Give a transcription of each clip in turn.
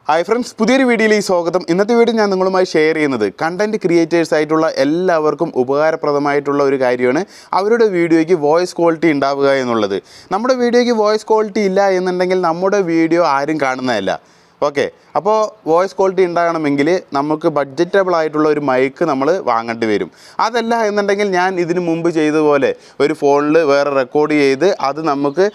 Hi friends, പുതിയൊരു വീഡിയോയിലേക്ക് സ്വാഗതം. ഇന്നത്തെ വീഡിയോ ഞാൻ നിങ്ങളുമായി ഷെയർ ചെയ്യുന്നത് കണ്ടൻറ്റ് ക്രിയേറ്റേഴ്സ് ആയിട്ടുള്ള എല്ലാവർക്കും ഉപകാരപ്രദമായിട്ടുള്ള ഒരു കാര്യമാണ് അവരുടെ വീഡിയോയ്ക്ക് വോയിസ് ക്വാളിറ്റി ഉണ്ടാവുക എന്നുള്ളത്. നമ്മുടെ വീഡിയോയ്ക്ക് വോയിസ് ക്വാളിറ്റി ഇല്ല എന്നുണ്ടെങ്കിൽ നമ്മുടെ വീഡിയോ ആരും കാണുന്നതല്ല. ഓക്കെ, അപ്പോൾ വോയിസ് ക്വാളിറ്റി ഉണ്ടാകണമെങ്കിൽ നമുക്ക് ബഡ്ജറ്റബിൾ ആയിട്ടുള്ള ഒരു മൈക്ക് നമ്മൾ വാങ്ങേണ്ടി വരും. അതല്ല എന്നുണ്ടെങ്കിൽ ഞാൻ ഇതിനു മുമ്പ് ചെയ്തതുപോലെ ഒരു ഫോണിൽ വേറെ റെക്കോർഡ് ചെയ്ത് അത് നമുക്ക്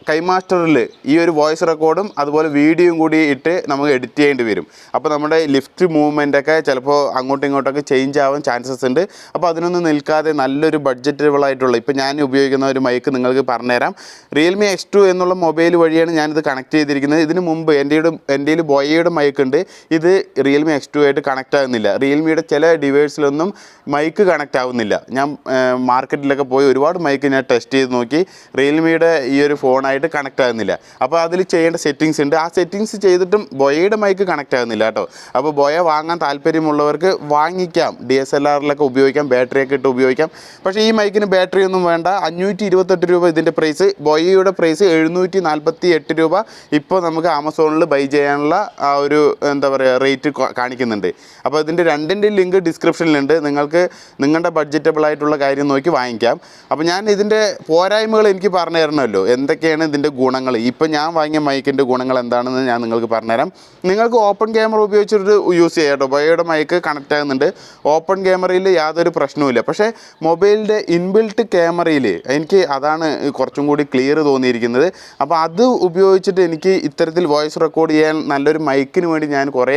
കൈമാസ്റ്ററിൽ ഈ ഒരു വോയിസ് റെക്കോർഡും അതുപോലെ വീഡിയോയും കൂടി ഇട്ട് നമുക്ക് എഡിറ്റ് ചെയ്യേണ്ടി വരും. അപ്പോൾ നമ്മുടെ ലിഫ്റ്റ് മൂവ്മെൻറ്റൊക്കെ ചിലപ്പോൾ അങ്ങോട്ടും ഇങ്ങോട്ടൊക്കെ ചേഞ്ച് ആവാൻ ചാൻസസ് ഉണ്ട്. അപ്പോൾ അതിനൊന്നും നിൽക്കാതെ നല്ലൊരു ബഡ്ജറ്റബിൾ ആയിട്ടുള്ള ഇപ്പോൾ ഞാൻ ഉപയോഗിക്കുന്ന ഒരു മൈക്ക് നിങ്ങൾക്ക് പറഞ്ഞുതരാം. Realme X2 എന്നുള്ള മൊബൈൽ വഴിയാണ് ഞാനിത് കണക്ട് ചെയ്തിരിക്കുന്നത്. ഇതിന് മുമ്പ് എൻ്റെ ബോയയുടെ മൈക്ക് ഉണ്ട്. ഇത് Realme X2 ആയിട്ട് കണക്റ്റ് ആകുന്നില്ല. റിയൽമിയുടെ ചില ഡിവൈസിലൊന്നും മൈക്ക് കണക്റ്റ് ആവുന്നില്ല. ഞാൻ മാർക്കറ്റിലൊക്കെ പോയി ഒരുപാട് മൈക്ക് ഞാൻ ടെസ്റ്റ് ചെയ്ത് നോക്കി, റിയൽമിയുടെ ഈ ഒരു ഫോണായിട്ട് കണക്റ്റ് ആകുന്നില്ല. അപ്പോൾ അതിൽ ചെയ്യേണ്ട സെറ്റിങ്സ് ഉണ്ട്. ആ സെറ്റിങ്സ് ചെയ്തിട്ടും ബോയയുടെ മൈക്ക് കണക്റ്റ് ആകുന്നില്ല കേട്ടോ. അപ്പോൾ ബോയ വാങ്ങാൻ താല്പര്യമുള്ളവർക്ക് വാങ്ങിക്കാം. DSLRലൊക്കെ ഉപയോഗിക്കാം, ബാറ്ററിയൊക്കെ ഇട്ട് ഉപയോഗിക്കാം. പക്ഷേ ഈ മൈക്കിന് ബാറ്ററി ഒന്നും വേണ്ട. 528 രൂപ ഇതിൻ്റെ പ്രൈസ്. ബോയയുടെ പ്രൈസ് 748 രൂപ ഇപ്പോൾ നമുക്ക് ആമസോണിൽ ബൈ ചെയ്യാനുള്ള ആ ഒരു എന്താ പറയുക റേറ്റ് കാണിക്കുന്നുണ്ട്. അപ്പോൾ ഇതിൻ്റെ രണ്ടിൻ്റെ ലിങ്ക് ഡിസ്ക്രിപ്ഷനിലുണ്ട്. നിങ്ങൾക്ക് നിങ്ങളുടെ ബഡ്ജറ്റബിൾ ആയിട്ടുള്ള കാര്യം നോക്കി വാങ്ങിക്കാം. അപ്പോൾ ഞാൻ ഇതിൻ്റെ പോരായ്മകൾ എനിക്ക് പറഞ്ഞു തരണമല്ലോ, എന്തൊക്കെയാണ് ഇതിൻ്റെ ഗുണങ്ങൾ. ഇപ്പോൾ ഞാൻ വാങ്ങിയ മൈക്കിൻ്റെ ഗുണങ്ങൾ എന്താണെന്ന് ഞാൻ നിങ്ങൾക്ക് പറഞ്ഞുതരാം. നിങ്ങൾക്ക് ഓപ്പൺ ക്യാമറ ഉപയോഗിച്ചിട്ട് യൂസ് ചെയ്യാം കേട്ടോ. ബോയയുടെ മൈക്ക് കണക്റ്റ് ആകുന്നുണ്ട്. ഓപ്പൺ ക്യാമറയിൽ യാതൊരു പ്രശ്നവുമില്ല. പക്ഷേ മൊബൈലിൻ്റെ ഇൻബിൽട്ട് ക്യാമറയിൽ എനിക്ക് അതാണ് കുറച്ചും കൂടി ക്ലിയർ തോന്നിയിരിക്കുന്നത്. അപ്പോൾ അത് ഉപയോഗിച്ചിട്ട് എനിക്ക് ഇത്തരത്തിൽ വോയിസ് റെക്കോർഡ് ചെയ്യാൻ നല്ലൊരു മൈക്കിന് വേണ്ടി ഞാൻ കുറേ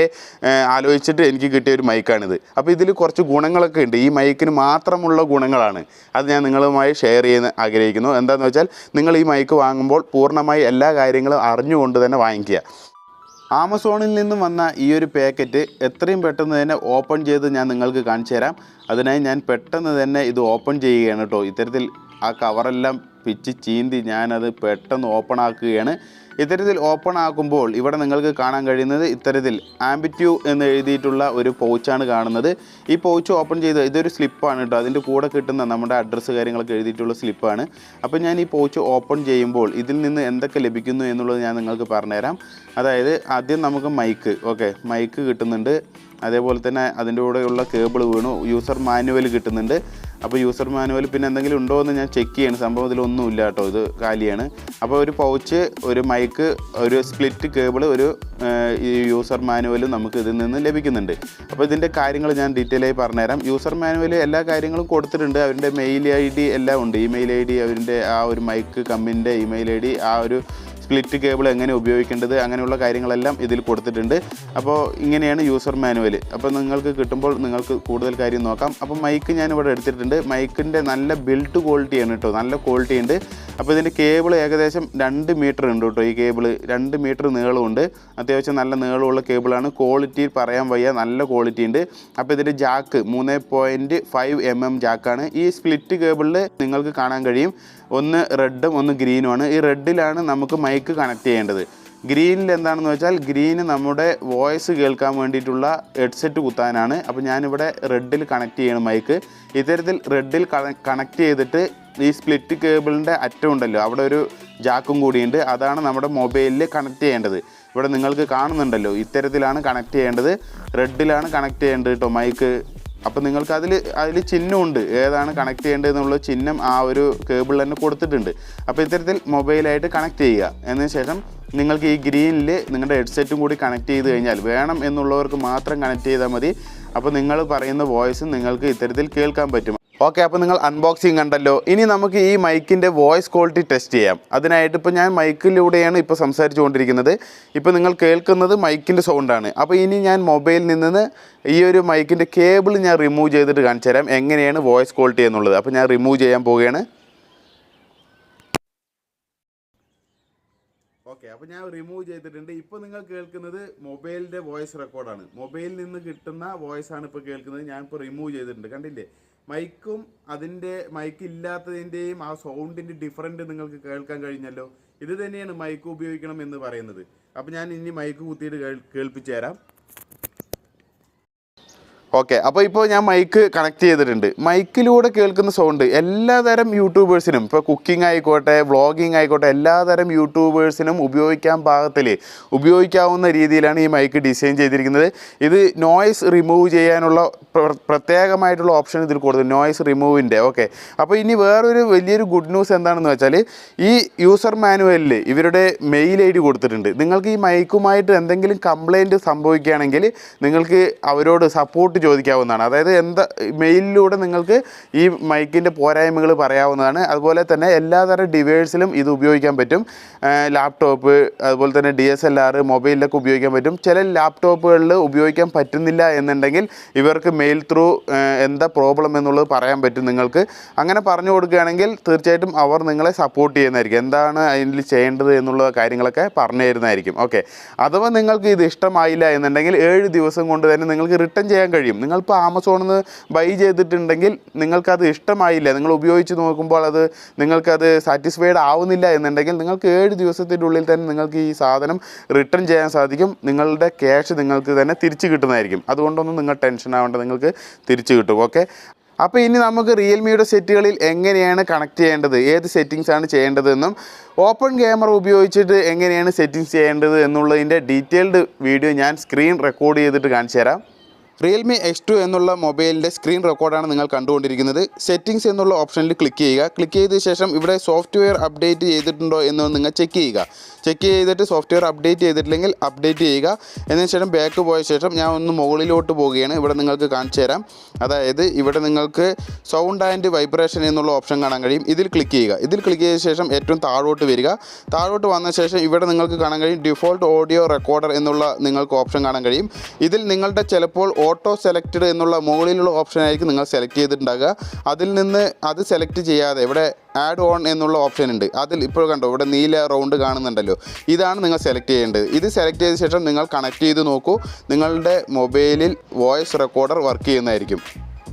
ആലോചിച്ചിട്ട് എനിക്ക് കിട്ടിയ ഒരു മൈക്കാണിത്. അപ്പോൾ ഇതിൽ കുറച്ച് ഗുണങ്ങളൊക്കെ ഉണ്ട്. ഈ മൈക്കിന് മാത്രമുള്ള ഗുണങ്ങളാണ്. അത് ഞാൻ നിങ്ങളുമായി ഷെയർ ചെയ്യാൻ ആഗ്രഹിക്കുന്നു. എന്താണെന്ന് വെച്ചാൽ നിങ്ങൾ ഈ മൈക്ക് വാങ്ങുമ്പോൾ പൂർണ്ണമായി എല്ലാ കാര്യങ്ങളും അറിഞ്ഞുകൊണ്ട് തന്നെ വാങ്ങിക്കുക. ആമസോണിൽ നിന്നും വന്ന ഈ ഒരു പാക്കറ്റ് എത്രയും പെട്ടെന്ന് തന്നെ ഓപ്പൺ ചെയ്ത് ഞാൻ നിങ്ങൾക്ക് കാണിച്ചു തരാം. അതിനായി ഞാൻ പെട്ടെന്ന് തന്നെ ഇത് ഓപ്പൺ ചെയ്യുകയാണ് കേട്ടോ. ഇത്തരത്തിൽ ആ കവറെല്ലാം പിച്ച് ചീന്തി ഞാനത് പെട്ടെന്ന് ഓപ്പൺ ആക്കുകയാണ്. ഇത്തരത്തിൽ ഓപ്പൺ ആക്കുമ്പോൾ ഇവിടെ നിങ്ങൾക്ക് കാണാൻ കഴിയുന്നത് ഇത്തരത്തിൽ ആംബിറ്റ്യൂ എന്ന് എഴുതിയിട്ടുള്ള ഒരു പൗച്ചാണ് കാണുന്നത്. ഈ പൗച്ച് ഓപ്പൺ ചെയ്ത് ഇതൊരു സ്ലിപ്പാണ് കേട്ടോ. അതിൻ്റെ കൂടെ കിട്ടുന്ന നമ്മുടെ അഡ്രസ്സ് കാര്യങ്ങളൊക്കെ എഴുതിയിട്ടുള്ള സ്ലിപ്പാണ്. അപ്പോൾ ഞാൻ ഈ പൗച്ച് ഓപ്പൺ ചെയ്യുമ്പോൾ ഇതിൽ നിന്ന് എന്തൊക്കെ ലഭിക്കുന്നു എന്നുള്ളത് ഞാൻ നിങ്ങൾക്ക് പറഞ്ഞുതരാം. അതായത് ആദ്യം നമുക്ക് മൈക്ക് കിട്ടുന്നുണ്ട്. അതേപോലെ തന്നെ അതിൻ്റെ കൂടെയുള്ള കേബിൾ വീണു. യൂസർ മാനുവൽ കിട്ടുന്നുണ്ട്. അപ്പോൾ യൂസർ മാനുവൽ പിന്നെ എന്തെങ്കിലും ഉണ്ടോ എന്ന് ഞാൻ ചെക്ക് ചെയ്യണം. സംഭവം ഇതിലൊന്നുമില്ല കേട്ടോ, ഇത് കാലിയാണ്. അപ്പോൾ ഒരു പൗച്ച്, ഒരു മൈക്ക്, ഒരു സ്പ്ലിറ്റ് കേബിൾ, ഒരു യൂസർ മാനുവലും നമുക്ക് ഇതിൽ നിന്ന് ലഭിക്കുന്നുണ്ട്. അപ്പോൾ ഇതിൻ്റെ കാര്യങ്ങൾ ഞാൻ ഡീറ്റെയിൽ ആയി പറഞ്ഞുതരാം. യൂസർ മാനുവൽ എല്ലാ കാര്യങ്ങളും കൊടുത്തിട്ടുണ്ട്. അവരുടെ മെയിൽ ID എല്ലാം ഉണ്ട്. ഇമെയിൽ ID, അവരുടെ ആ ഒരു മൈക്ക് കമ്പനിൻ്റെ ഇമെയിൽ ID, ആ ഒരു സ്പ്ലിറ്റ് കേബിൾ എങ്ങനെ ഉപയോഗിക്കേണ്ടത്, അങ്ങനെയുള്ള കാര്യങ്ങളെല്ലാം ഇതിൽ കൊടുത്തിട്ടുണ്ട്. അപ്പോൾ ഇങ്ങനെയാണ് യൂസർ മാനുവൽ. അപ്പോൾ നിങ്ങൾക്ക് കിട്ടുമ്പോൾ നിങ്ങൾക്ക് കൂടുതൽ കാര്യം നോക്കാം. അപ്പോൾ മൈക്ക് ഞാനിവിടെ എടുത്തിട്ടുണ്ട്. മൈക്കിൻ്റെ നല്ല ബിൽഡ് ക്വാളിറ്റിയാണ് കേട്ടോ, നല്ല ക്വാളിറ്റി ഉണ്ട്. അപ്പോൾ ഇതിൻ്റെ കേബിൾ ഏകദേശം 2 മീറ്റർ ഉണ്ട് കേട്ടോ. ഈ കേബിൾ 2 മീറ്റർ നീളമുണ്ട്. അത്യാവശ്യം നല്ല നീളമുള്ള കേബിളാണ്. ക്വാളിറ്റി പറയാൻ വയ്യ, നല്ല ക്വാളിറ്റി ഉണ്ട്. അപ്പോൾ ഇതിൻ്റെ ജാക്ക് 3.5 mm ജാക്കാണ്. ഈ സ്പ്ലിറ്റ് കേബിളിൽ നിങ്ങൾക്ക് കാണാൻ കഴിയും ഒന്ന് റെഡും ഒന്ന് ഗ്രീനുമാണ്. ഈ റെഡിലാണ് നമുക്ക് മൈക്ക് കണക്ട് ചെയ്യേണ്ടത്. ഗ്രീനിൽ എന്താണെന്ന് വെച്ചാൽ ഗ്രീന് നമ്മുടെ വോയിസ് കേൾക്കാൻ വേണ്ടിയിട്ടുള്ള ഹെഡ്സെറ്റ് കുത്താനാണ്. അപ്പോൾ ഞാനിവിടെ റെഡിൽ കണക്ട് ചെയ്യണം മൈക്ക്. ഇത്തരത്തിൽ റെഡിൽ കണക്ട് ചെയ്തിട്ട് ഈ സ്പ്ലിറ്റ് കേബിളിൻ്റെ അറ്റം ഉണ്ടല്ലോ, അവിടെ ഒരു ജാക്കും കൂടിയുണ്ട്. അതാണ് നമ്മുടെ മൊബൈലിൽ കണക്ട് ചെയ്യേണ്ടത്. ഇവിടെ നിങ്ങൾക്ക് കാണുന്നുണ്ടല്ലോ, ഇത്തരത്തിലാണ് കണക്ട് ചെയ്യേണ്ടത്. റെഡിലാണ് കണക്ട് ചെയ്യേണ്ടത് കേട്ടോ മൈക്ക്. അപ്പോൾ നിങ്ങൾക്ക് അതിൽ ചിഹ്നമുണ്ട്, ഏതാണ് കണക്ട് ചെയ്യേണ്ടതെന്നുള്ള ചിഹ്നം ആ ഒരു കേബിൾ തന്നെ കൊടുത്തിട്ടുണ്ട്. അപ്പോൾ ഇത്തരത്തിൽ മൊബൈലായിട്ട് കണക്ട് ചെയ്യുക. എന്നതിന് ശേഷം നിങ്ങൾക്ക് ഈ ഗ്രീനിൽ നിങ്ങളുടെ ഹെഡ്സെറ്റും കൂടി കണക്ട് ചെയ്ത് കഴിഞ്ഞാൽ, വേണം എന്നുള്ളവർക്ക് മാത്രം കണക്ട് ചെയ്താൽ മതി. അപ്പോൾ നിങ്ങൾ പറയുന്ന വോയിസ് നിങ്ങൾക്ക് ഇത്തരത്തിൽ കേൾക്കാൻ പറ്റും. ഓക്കെ, അപ്പോൾ നിങ്ങൾ അൺബോക്സിങ് കണ്ടല്ലോ. ഇനി നമുക്ക് ഈ മൈക്കിൻ്റെ വോയിസ് ക്വാളിറ്റി ടെസ്റ്റ് ചെയ്യാം. അതിനായിട്ട് ഇപ്പോൾ ഞാൻ മൈക്കിലൂടെയാണ് ഇപ്പോൾ സംസാരിച്ചു കൊണ്ടിരിക്കുന്നത്. ഇപ്പോൾ നിങ്ങൾ കേൾക്കുന്നത് മൈക്കിൻ്റെ സൗണ്ടാണ്. അപ്പോൾ ഇനി ഞാൻ മൊബൈലിൽ നിന്ന് ഈ ഒരു മൈക്കിൻ്റെ കേബിൾ ഞാൻ റിമൂവ് ചെയ്തിട്ട് കാണിച്ചു തരാം എങ്ങനെയാണ് വോയിസ് ക്വാളിറ്റി എന്നുള്ളത്. അപ്പോൾ ഞാൻ റിമൂവ് ചെയ്യാൻ പോവുകയാണ്. ഓക്കെ, അപ്പോൾ ഞാൻ റിമൂവ് ചെയ്തിട്ടുണ്ട്. ഇപ്പോൾ നിങ്ങൾ കേൾക്കുന്നത് മൊബൈലിൻ്റെ വോയിസ് റെക്കോർഡാണ്. മൊബൈലിൽ നിന്ന് കിട്ടുന്ന വോയിസാണ് ഇപ്പോൾ കേൾക്കുന്നത്. ഞാനിപ്പോൾ റിമൂവ് ചെയ്തിട്ടുണ്ട്. കണ്ടില്ലേ, മൈക്കും അതിൻ്റെ മൈക്ക് ഇല്ലാത്തതിൻ്റെയും ആ സൗണ്ടിൻ്റെ ഡിഫറൻറ്റ് നിങ്ങൾക്ക് കേൾക്കാൻ കഴിഞ്ഞല്ലോ. ഇത് തന്നെയാണ് മൈക്ക് ഉപയോഗിക്കണം എന്ന് പറയുന്നത്. അപ്പോൾ ഞാൻ ഇനി മൈക്ക് കുത്തിയിട്ട് കേൾപ്പിച്ചു തരാം. ഓക്കെ, അപ്പോൾ ഇപ്പോൾ ഞാൻ മൈക്ക് കണക്ട് ചെയ്തിട്ടുണ്ട്. മൈക്കിലൂടെ കേൾക്കുന്ന സൗണ്ട് എല്ലാതരം യൂട്യൂബേഴ്സിനും, ഇപ്പോൾ കുക്കിംഗ് ആയിക്കോട്ടെ, വ്ളോഗിങ് ആയിക്കോട്ടെ, എല്ലാതരം യൂട്യൂബേഴ്സിനും ഉപയോഗിക്കാവുന്ന രീതിയിലാണ് ഈ മൈക്ക് ഡിസൈൻ ചെയ്തിരിക്കുന്നത്. ഇത് നോയ്സ് റിമൂവ് ചെയ്യാനുള്ള പ്രത്യേകമായിട്ടുള്ള ഓപ്ഷൻ ഇതിൽ കൊടുത്തു, നോയ്സ് റിമൂവിൻ്റെ. ഓക്കെ, അപ്പോൾ ഇനി വേറൊരു വലിയൊരു ഗുഡ് ന്യൂസ് എന്താണെന്ന് വെച്ചാൽ ഈ യൂസർ മാനുവലിൽ ഇവരുടെ മെയിൽ ID കൊടുത്തിട്ടുണ്ട്. നിങ്ങൾക്ക് ഈ മൈക്കുമായിട്ട് എന്തെങ്കിലും കംപ്ലൈൻറ്റ് സംഭവിക്കുകയാണെങ്കിൽ നിങ്ങൾക്ക് അവരോട് സപ്പോർട്ട് ചോദിക്കാവുന്നതാണ്. അതായത് മെയിലിലൂടെ നിങ്ങൾക്ക് ഈ മൈക്കിൻ്റെ പോരായ്മകൾ പറയാവുന്നതാണ്. അതുപോലെ തന്നെ എല്ലാതരം ഡിവൈസിലും ഇത് ഉപയോഗിക്കാൻ പറ്റും. ലാപ്ടോപ്പ്, അതുപോലെ തന്നെ DSLR, മൊബൈലിലൊക്കെ ഉപയോഗിക്കാൻ പറ്റും. ചില ലാപ്ടോപ്പുകളിൽ ഉപയോഗിക്കാൻ പറ്റുന്നില്ല എന്നുണ്ടെങ്കിൽ ഇവർക്ക് മെയിൽ ത്രൂ എന്താ പ്രോബ്ലം എന്നുള്ളത് പറയാൻ പറ്റും നിങ്ങൾക്ക്. അങ്ങനെ പറഞ്ഞു കൊടുക്കുകയാണെങ്കിൽ തീർച്ചയായിട്ടും അവർ നിങ്ങളെ സപ്പോർട്ട് ചെയ്യുന്നതായിരിക്കും. എന്താണ് അതിൽ ചെയ്യേണ്ടത് എന്നുള്ള കാര്യങ്ങളൊക്കെ പറഞ്ഞു തരുന്നതായിരിക്കും. ഓക്കെ, അഥവാ നിങ്ങൾക്ക് ഇത് ഇഷ്ടമായില്ല എന്നുണ്ടെങ്കിൽ 7 ദിവസം കൊണ്ട് തന്നെ നിങ്ങൾക്ക് റിട്ടേൺ ചെയ്യാൻ കഴിയും. നിങ്ങളിപ്പോൾ ആമസോണിൽ നിന്ന് ബൈ ചെയ്തിട്ടുണ്ടെങ്കിൽ നിങ്ങൾക്കത് ഇഷ്ടമായില്ല, നിങ്ങൾ ഉപയോഗിച്ച് നോക്കുമ്പോൾ നിങ്ങൾക്കത് സാറ്റിസ്ഫൈഡ് ആവുന്നില്ല എന്നുണ്ടെങ്കിൽ നിങ്ങൾക്ക് 7 ദിവസത്തിൻ്റെ ഉള്ളിൽ തന്നെ നിങ്ങൾക്ക് ഈ സാധനം റിട്ടേൺ ചെയ്യാൻ സാധിക്കും. നിങ്ങളുടെ ക്യാഷ് നിങ്ങൾക്ക് തന്നെ തിരിച്ച് കിട്ടുന്നതായിരിക്കും. അതുകൊണ്ടൊന്നും നിങ്ങൾ ടെൻഷൻ ആവേണ്ട, നിങ്ങൾക്ക് തിരിച്ച് കിട്ടും. ഓക്കെ, അപ്പോൾ ഇനി നമുക്ക് റിയൽമിയുടെ സെറ്റുകളിൽ എങ്ങനെയാണ് കണക്ട് ചെയ്യേണ്ടത്, ഏത് സെറ്റിങ്സ് ആണ് ചെയ്യേണ്ടതെന്നും ഓപ്പൺ ക്യാമറ ഉപയോഗിച്ചിട്ട് എങ്ങനെയാണ് സെറ്റിങ്സ് ചെയ്യേണ്ടത് എന്നുള്ളതിൻ്റെ ഡീറ്റെയിൽഡ് വീഡിയോ ഞാൻ സ്ക്രീൻ റെക്കോർഡ് ചെയ്തിട്ട് കാണിച്ചു തരാം. Realme X2 എന്നുള്ള മൊബൈലിൻ്റെ സ്ക്രീൻ റെക്കോർഡാണ് നിങ്ങൾ കണ്ടുകൊണ്ടിരിക്കുന്നത്. സെറ്റിങ്സ് എന്നുള്ള ഓപ്ഷനിൽ ക്ലിക്ക് ചെയ്യുക. ക്ലിക്ക് ചെയ്ത ശേഷം ഇവിടെ സോഫ്റ്റ്വെയർ അപ്ഡേറ്റ് ചെയ്തിട്ടുണ്ടോ എന്ന് നിങ്ങൾ ചെക്ക് ചെയ്യുക. ചെക്ക് ചെയ്തിട്ട് സോഫ്റ്റ്വെയർ അപ്ഡേറ്റ് ചെയ്തിട്ടില്ലെങ്കിൽ അപ്ഡേറ്റ് ചെയ്യുക. എന്നതിന് ശേഷം ബാക്ക് പോയ ശേഷം ഞാൻ ഒന്ന് മുകളിലോട്ട് പോവുകയാണ്. ഇവിടെ നിങ്ങൾക്ക് കാണിച്ചു തരാം. അതായത് ഇവിടെ നിങ്ങൾക്ക് സൗണ്ട് ആൻഡ് വൈബ്രേഷൻ എന്നുള്ള ഓപ്ഷൻ കാണാൻ കഴിയും. ഇതിൽ ക്ലിക്ക് ചെയ്യുക. ഇതിൽ ക്ലിക്ക് ചെയ്ത ശേഷം ഏറ്റവും താഴോട്ട് വരിക. താഴോട്ട് വന്ന ശേഷം ഇവിടെ നിങ്ങൾക്ക് കാണാൻ കഴിയും ഡിഫോൾട്ട് ഓഡിയോ റെക്കോർഡർ എന്നുള്ള നിങ്ങൾക്ക് ഓപ്ഷൻ കാണാൻ കഴിയും. ഇതിൽ നിങ്ങളുടെ ചിലപ്പോൾ ഓട്ടോ സെലക്റ്റഡ് എന്നുള്ള മുകളിലുള്ള ഓപ്ഷനായിരിക്കും നിങ്ങൾ സെലക്ട് ചെയ്തിട്ടുണ്ടാകുക. അതിൽ നിന്ന് അത് സെലക്ട് ചെയ്യാതെ ഇവിടെ ആഡ് ഓൺ എന്നുള്ള ഓപ്ഷൻ ഉണ്ട്. അതിൽ ഇപ്പോൾ കണ്ടോ ഇവിടെ നീല റൗണ്ട് കാണുന്നുണ്ടല്ലോ, ഇതാണ് നിങ്ങൾ സെലക്ട് ചെയ്യേണ്ടത്. ഇത് സെലക്ട് ചെയ്ത ശേഷം നിങ്ങൾ കണക്ട് ചെയ്ത് നോക്കൂ. നിങ്ങളുടെ മൊബൈലിൽ വോയിസ് റെക്കോർഡർ വർക്ക് ചെയ്യുന്നതായിരിക്കും.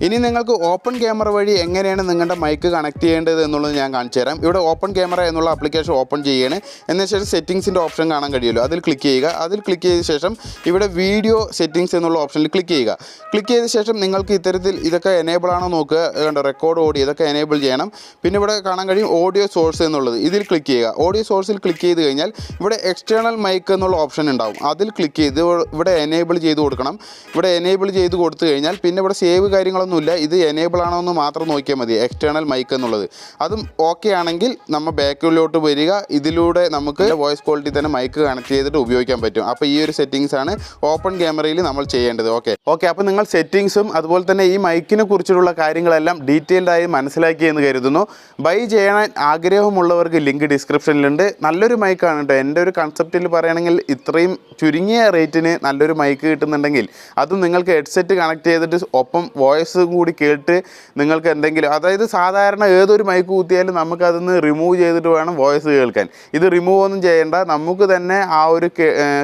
ഇനി നിങ്ങൾക്ക് ഓപ്പൺ ക്യാമറ വഴി എങ്ങനെയാണ് നിങ്ങളുടെ മൈക്ക് കണക്ട് ചെയ്യേണ്ടത് എന്നുള്ളത് ഞാൻ കാണിച്ചു തരാം. ഇവിടെ ഓപ്പൺ ക്യാമറ എന്നുള്ള ആപ്ലിക്കേഷൻ ഓപ്പൺ ചെയ്യുകയാണ്. എന്നതിന് ശേഷം സെറ്റിങ്സിൻ്റെ ഓപ്ഷൻ കാണാൻ കഴിയുമല്ലോ, അതിൽ ക്ലിക്ക് ചെയ്യുക. അതിൽ ക്ലിക്ക് ചെയ്ത ശേഷം ഇവിടെ വീഡിയോ സെറ്റിങ്സ് എന്നുള്ള ഓപ്ഷനിൽ ക്ലിക്ക് ചെയ്യുക. ക്ലിക്ക് ചെയ്ത ശേഷം നിങ്ങൾക്ക് ഇത്തരത്തിൽ ഇതൊക്കെ എനേബിൾ ആണോ നോക്കുക. കണ്ടോ റെക്കോർഡ് ഓഡിയോ ഇതൊക്കെ എനേബിൾ ചെയ്യണം. പിന്നെ ഇവിടെ കാണാൻ കഴിയും ഓഡിയോ സോഴ്സ് എന്നുള്ളത്, ഇതിൽ ക്ലിക്ക് ചെയ്യുക. ഓഡിയോ സോഴ്സിൽ ക്ലിക്ക് ചെയ്ത് കഴിഞ്ഞാൽ ഇവിടെ എക്സ്റ്റേണൽ മൈക്ക് എന്നുള്ള ഓപ്ഷൻ ഉണ്ടാവും. അതിൽ ക്ലിക്ക് ചെയ്ത് ഇവിടെ എനേബിൾ ചെയ്ത് കൊടുക്കണം. ഇവിടെ എനേബിൾ ചെയ്ത് കൊടുത്തു കഴിഞ്ഞാൽ പിന്നെ ഇവിടെ സേവ് കാര്യങ്ങളൊന്നുമില്ല. ഇത് എനേബിൾ ആണോ എന്ന് മാത്രം നോക്കിയാൽ മതി, എക്സ്റ്റേണൽ മൈക്ക് എന്നുള്ളത്. അതും ഓക്കെ ആണെങ്കിൽ നമ്മൾ ബാക്കിലോട്ട് വരിക. ഇതിലൂടെ നമുക്ക് വോയിസ് ക്വാളിറ്റി തന്നെ മൈക്ക് കണക്ട് ചെയ്തിട്ട് ഉപയോഗിക്കാൻ പറ്റും. അപ്പോൾ ഈ ഒരു സെറ്റിങ്സ് ആണ് ഓപ്പൺ ക്യാമറയിൽ നമ്മൾ ചെയ്യേണ്ടത്. ഓക്കെ, അപ്പോൾ നിങ്ങൾ സെറ്റിങ്സും അതുപോലെ തന്നെ ഈ മൈക്കിനെ കുറിച്ചുള്ള കാര്യങ്ങളെല്ലാം ഡീറ്റെയിൽഡായി മനസ്സിലാക്കി എന്ന് കരുതുന്നു. ബൈ ചെയ്യാൻ ആഗ്രഹമുള്ളവർക്ക് ലിങ്ക് ഡിസ്ക്രിപ്ഷനിലുണ്ട്. നല്ലൊരു മൈക്കാണ് കേട്ടോ. എൻ്റെ ഒരു കൺസെപ്റ്റിൽ പറയുകയാണെങ്കിൽ ഇത്രയും ചുരുങ്ങിയ റേറ്റിന് നല്ലൊരു മൈക്ക് കിട്ടുന്നുണ്ടെങ്കിൽ അതും നിങ്ങൾക്ക് ഹെഡ്സെറ്റ് കണക്ട് ചെയ്തിട്ട് ഒപ്പം വോയിസ് കൂടി കേട്ട് നിങ്ങൾക്ക് എന്തെങ്കിലും, അതായത് സാധാരണ ഏതൊരു മൈക്ക് കുത്തിയാലും നമുക്കതൊന്ന് റിമൂവ് ചെയ്തിട്ട് വേണം വോയിസ് കേൾക്കാൻ. ഇത് റിമൂവ് ഒന്നും ചെയ്യേണ്ട. നമുക്ക് തന്നെ ആ ഒരു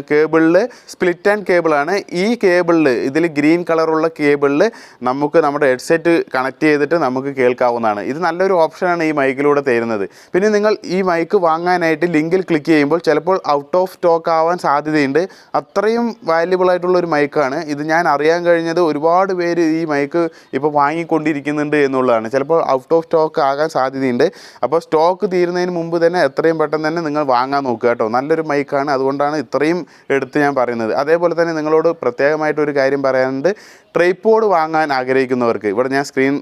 കേബിളിൽ സ്പ്ലിറ്റ് ആൻഡ് കേബിളാണ്. ഈ കേബിളിൽ ഇതിൽ ഗ്രീൻ കളറുള്ള കേബിളിൽ നമുക്ക് നമ്മുടെ ഹെഡ്സെറ്റ് കണക്ട് ചെയ്തിട്ട് നമുക്ക് കേൾക്കാവുന്നതാണ്. ഇത് നല്ലൊരു ഓപ്ഷനാണ് ഈ മൈക്കിലൂടെ തരുന്നത്. പിന്നെ നിങ്ങൾ ഈ മൈക്ക് വാങ്ങാനായിട്ട് ലിങ്കിൽ ക്ലിക്ക് ചെയ്യുമ്പോൾ ചിലപ്പോൾ ഔട്ട് ഓഫ് സ്റ്റോക്ക് ആവാൻ സാധ്യതയുണ്ട്. അത്രയും വാല്യുബിൾ ആയിട്ടുള്ള ഒരു മൈക്കാണ് ഇത്. ഞാൻ അറിയാൻ കഴിഞ്ഞത് ഒരുപാട് പേര് ഈ മൈക്ക് ഇപ്പോൾ വാങ്ങിക്കൊണ്ടിരിക്കുന്നുണ്ട് എന്നുള്ളതാണ്. ചിലപ്പോൾ ഔട്ട് ഓഫ് സ്റ്റോക്ക് ആകാൻ സാധ്യതയുണ്ട്. അപ്പോൾ സ്റ്റോക്ക് തീരുന്നതിന് മുമ്പ് തന്നെ എത്രയും പെട്ടെന്ന് തന്നെ നിങ്ങൾ വാങ്ങാൻ നോക്കുക കേട്ടോ. നല്ലൊരു മൈക്കാണ്, അതുകൊണ്ടാണ് ഇത്രയും എടുത്ത് ഞാൻ പറയുന്നത്. അതേപോലെ തന്നെ നിങ്ങളോട് പ്രത്യേകമായിട്ടൊരു കാര്യം പറയാനുണ്ട്. ട്രൈപോഡ് വാങ്ങാൻ ആഗ്രഹിക്കുന്നവർക്ക് ഇവിടെ ഞാൻ സ്ക്രീൻ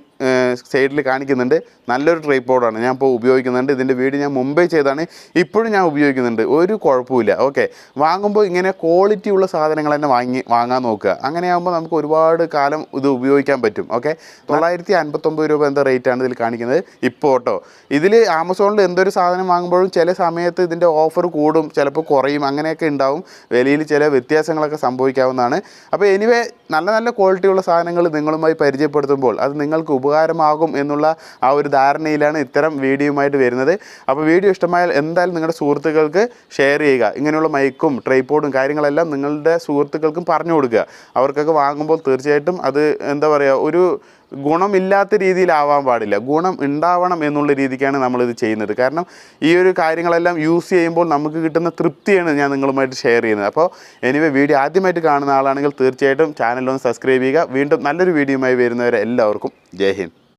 സൈഡിൽ കാണിക്കുന്നുണ്ട്. നല്ലൊരു ട്രൈപോഡാണ് ഞാൻ ഇപ്പോൾ ഉപയോഗിക്കുന്നുണ്ട്. ഇതിൻ്റെ വീഡിയോ ഞാൻ മുമ്പേ ചെയ്താണ്, ഇപ്പോഴും ഞാൻ ഉപയോഗിക്കുന്നുണ്ട്. ഒരു കുഴപ്പമില്ല. ഓക്കെ, വാങ്ങുമ്പോൾ ഇങ്ങനെ ക്വാളിറ്റി ഉള്ള സാധനങ്ങൾ തന്നെ വാങ്ങാൻ നോക്കുക. അങ്ങനെയാകുമ്പോൾ നമുക്ക് ഒരുപാട് കാലം ഇത് ഉപയോഗിക്കാൻ പറ്റും. ഓക്കെ, 959 രൂപ എന്താ റേറ്റാണ് ഇതിൽ കാണിക്കുന്നത് ഇപ്പോൾ കേട്ടോ. ഇതിൽ ആമസോണിൽ എന്തൊരു സാധനം വാങ്ങുമ്പോഴും ചില സമയത്ത് ഇതിൻ്റെ ഓഫർ കൂടും, ചിലപ്പോൾ കുറയും, അങ്ങനെയൊക്കെ ഉണ്ടാവും. വിലയിൽ ചില വ്യത്യാസങ്ങളൊക്കെ സംഭവിക്കാവുന്നതാണ്. അപ്പോൾ എനിവേ നല്ല നല്ല ക്വാളിറ്റിയുള്ള സാധനങ്ങൾ നിങ്ങളുമായി പരിചയപ്പെടുത്തുമ്പോൾ അത് നിങ്ങൾക്ക് ഉപകാരമാകും എന്നുള്ള ആ ഒരു ധാരണയിലാണ് ഇത്തരം വീഡിയോയുമായിട്ട് വരുന്നത്. അപ്പോൾ വീഡിയോ ഇഷ്ടമായാൽ എന്തായാലും നിങ്ങളുടെ സുഹൃത്തുക്കൾക്ക് ഷെയർ ചെയ്യുക. ഇങ്ങനെയുള്ള മൈക്കും ട്രൈപോഡും കാര്യങ്ങളെല്ലാം നിങ്ങളുടെ സുഹൃത്തുക്കൾക്കും പറഞ്ഞു കൊടുക്കുക. അവർക്കൊക്കെ വാങ്ങുമ്പോൾ തീർച്ചയായിട്ടും അത് എന്താ പറയുക, ഒരു ഗുണമില്ലാത്ത രീതിയിലാവാൻ പാടില്ല, ഗുണം ഉണ്ടാവണം എന്നുള്ള രീതിക്കാണ് നമ്മളിത് ചെയ്യുന്നത്. കാരണം ഈ ഒരു കാര്യങ്ങളെല്ലാം യൂസ് ചെയ്യുമ്പോൾ നമുക്ക് കിട്ടുന്ന തൃപ്തിയാണ് ഞാൻ നിങ്ങളുമായിട്ട് ഷെയർ ചെയ്യുന്നത്. അപ്പോൾ എനിവേ വീഡിയോ ആദ്യമായിട്ട് കാണുന്ന ആളാണെങ്കിൽ തീർച്ചയായിട്ടും ചാനലൊന്ന് സബ്സ്ക്രൈബ് ചെയ്യുക. വീണ്ടും നല്ലൊരു വീഡിയോയുമായി വരുന്നവരെ എല്ലാവർക്കും ജയ് ഹിന്ദ്.